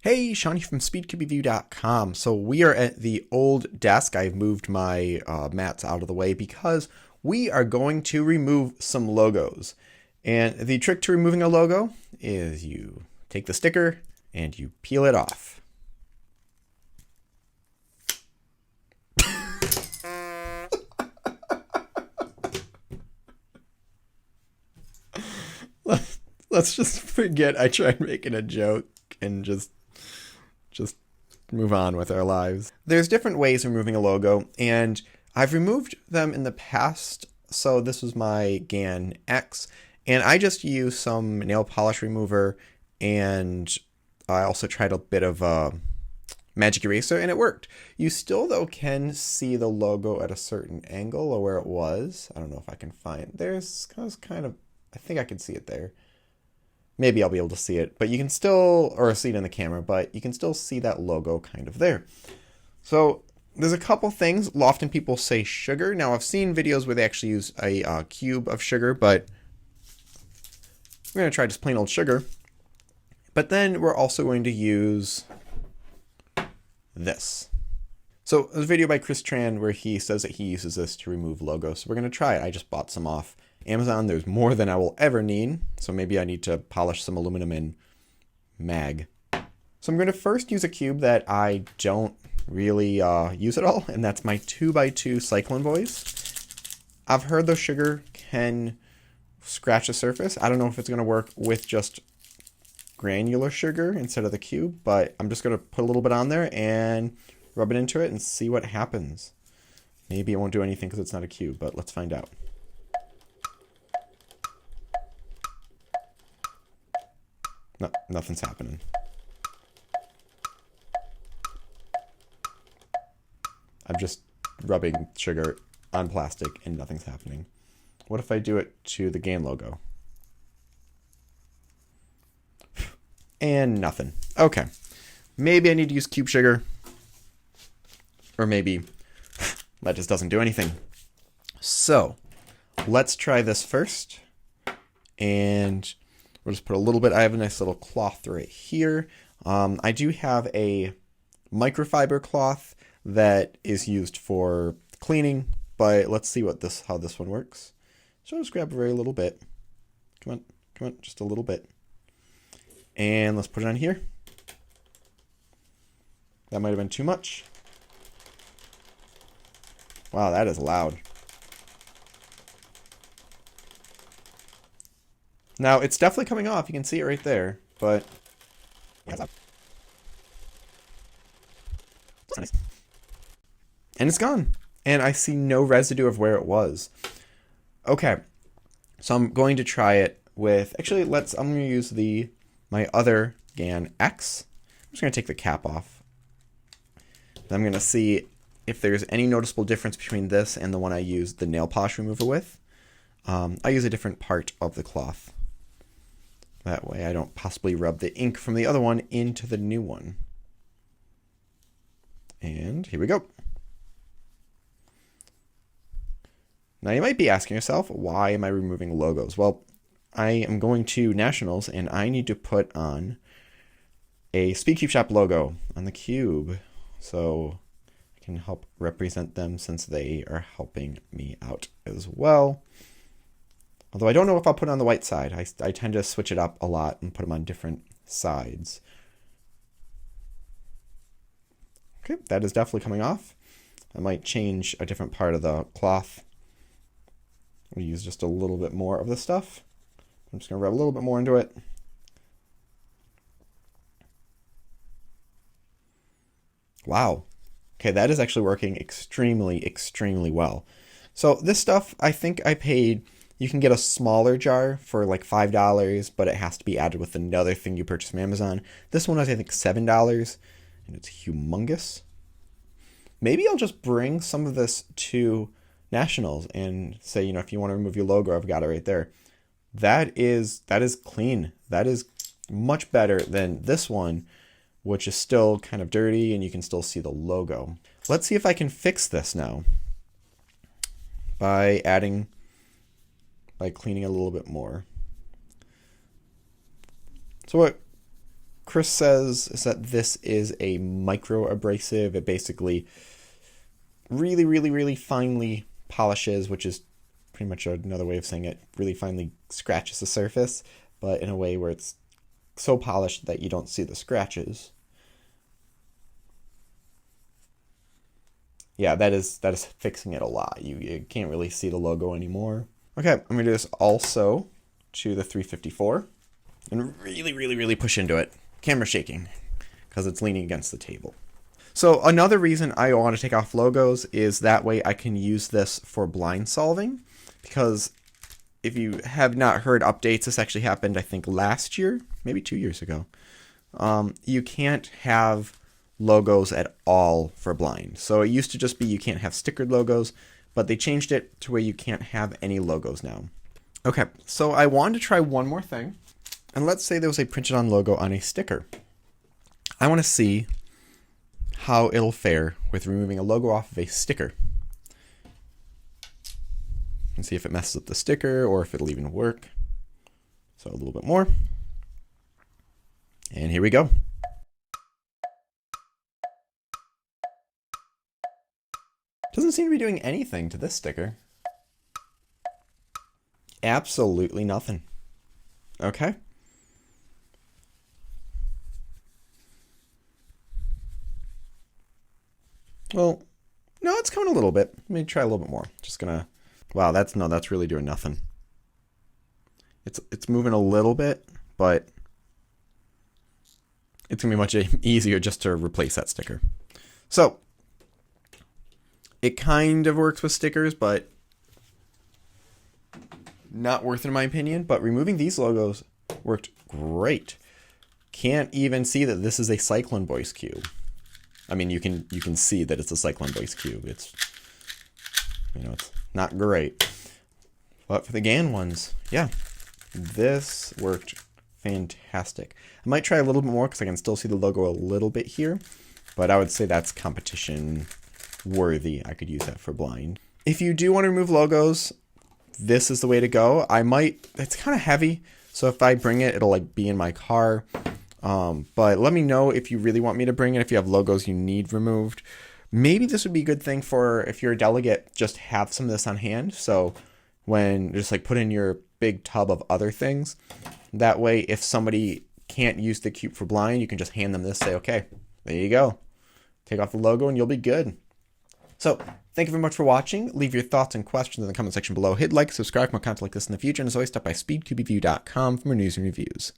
Hey, Shawnee from SpeedCubeReview.com. So we are at the old desk. I've moved my mats out of the way because we are going to remove some logos. And the trick to removing a logo is you take the sticker and you peel it off. Let's just forget I tried making a joke and just move on with our lives. There's different ways of removing a logo, and I've removed them in the past. So this was my GAN X, and I just used some nail polish remover, and I also tried a bit of magic eraser, and it worked. You still, though, can see the logo at a certain angle or where it was. I don't know if I can find. There's kind of, I think I can see it there. Maybe I'll be able to see it, but you can still, or see it in the camera, but you can still see that logo kind of there. So there's a couple things. Often people say sugar. Now I've seen videos where they actually use a cube of sugar, but we're going to try just plain old sugar. But then we're also going to use this. So there's a video by Chris Tran where he says that he uses this to remove logos. So we're going to try it. I just bought some off Amazon. There's more than I will ever need. So maybe I need to polish some aluminum in mag. So I'm going to first use a cube that I don't really use at all. And that's my 2x2 Cyclone Boys. I've heard the sugar can scratch the surface. I don't know if it's going to work with just granular sugar instead of the cube, but I'm just going to put a little bit on there and rub it into it and see what happens. Maybe it won't do anything because it's not a cube, but let's find out. No, nothing's happening. I'm just rubbing sugar on plastic and nothing's happening. What if I do it to the GAN logo? And nothing. Okay. Maybe I need to use cube sugar. Or maybe that just doesn't do anything. So, let's try this first. And we'll just put a little bit. I have a nice little cloth right here. I do have a microfiber cloth that is used for cleaning, but let's see how this one works. So I'll just grab a very little bit. Come on, just a little bit. And let's put it on here. That might have been too much. Wow, that is loud. Now, it's definitely coming off. You can see it right there, but and it's gone. And I see no residue of where it was. Okay, so I'm going to try it with, actually, I'm going to use my other GAN X. I'm just going to take the cap off. Then I'm going to see if there's any noticeable difference between this and the one I used the nail polish remover with. I use a different part of the cloth. That way I don't possibly rub the ink from the other one into the new one. And here we go. Now you might be asking yourself, why am I removing logos? Well, I am going to Nationals and I need to put on a SpeedCube Shop logo on the cube. So I can help represent them since they are helping me out as well. Although I don't know if I'll put it on the white side. I tend to switch it up a lot and put them on different sides. Okay, that is definitely coming off. I might change a different part of the cloth. I'll use just a little bit more of the stuff. I'm just going to rub a little bit more into it. Wow. Okay, that is actually working extremely, extremely well. So this stuff, I think I paid, you can get a smaller jar for like $5, but it has to be added with another thing you purchase from Amazon. This one was, I think, $7, and it's humongous. Maybe I'll just bring some of this to Nationals and say, if you want to remove your logo, I've got it right there. That is clean. That is much better than this one, which is still kind of dirty and you can still see the logo. Let's see if I can fix this now by cleaning a little bit more. So what Chris says is that this is a micro abrasive. It basically really, really, really finely polishes, which is pretty much another way of saying it, really finely scratches the surface, but in a way where it's so polished that you don't see the scratches. Yeah, that is fixing it a lot. You can't really see the logo anymore. Okay, I'm going to do this also to the 354 and really, really, really push into it. Camera shaking because it's leaning against the table. So another reason I want to take off logos is that way I can use this for blind solving, because if you have not heard updates, this actually happened, I think, last year, maybe 2 years ago. You can't have logos at all for blind. So it used to just be you can't have stickered logos, but they changed it to where you can't have any logos now. Okay, so I wanted to try one more thing. And let's say there was a printed on logo on a sticker. I want to see how it'll fare with removing a logo off of a sticker. And see if it messes up the sticker or if it'll even work. So a little bit more. And here we go. Doesn't seem to be doing anything to this sticker. Absolutely nothing. Okay. Well, no, it's coming a little bit. Let me try a little bit more. Just gonna, wow, that's really doing nothing. It's moving a little bit, but it's gonna be much easier just to replace that sticker. So, it kind of works with stickers, but not worth it in my opinion. But removing these logos worked great. Can't even see that this is a Cyclone Boys cube. I mean, you can see that it's a Cyclone Boys cube. It's, it's not great. But for the GAN ones, yeah, this worked fantastic. I might try a little bit more because I can still see the logo a little bit here, but I would say that's competition worthy. I could use that for blind. If you do want to remove logos, this is the way to go. It's kind of heavy, so if I bring it, it'll like be in my car. But let me know if you really want me to bring it, if you have logos you need removed. Maybe this would be a good thing for, if you're a delegate, just have some of this on hand. So when just like put in your big tub of other things, that way if somebody can't use the cube for blind, you can just hand them this, say, okay, there you go. Take off the logo and you'll be good. So thank you very much for watching. Leave your thoughts and questions in the comment section below. Hit like, subscribe for more content like this in the future. And as always, stop by speedcubeview.com for more news and reviews.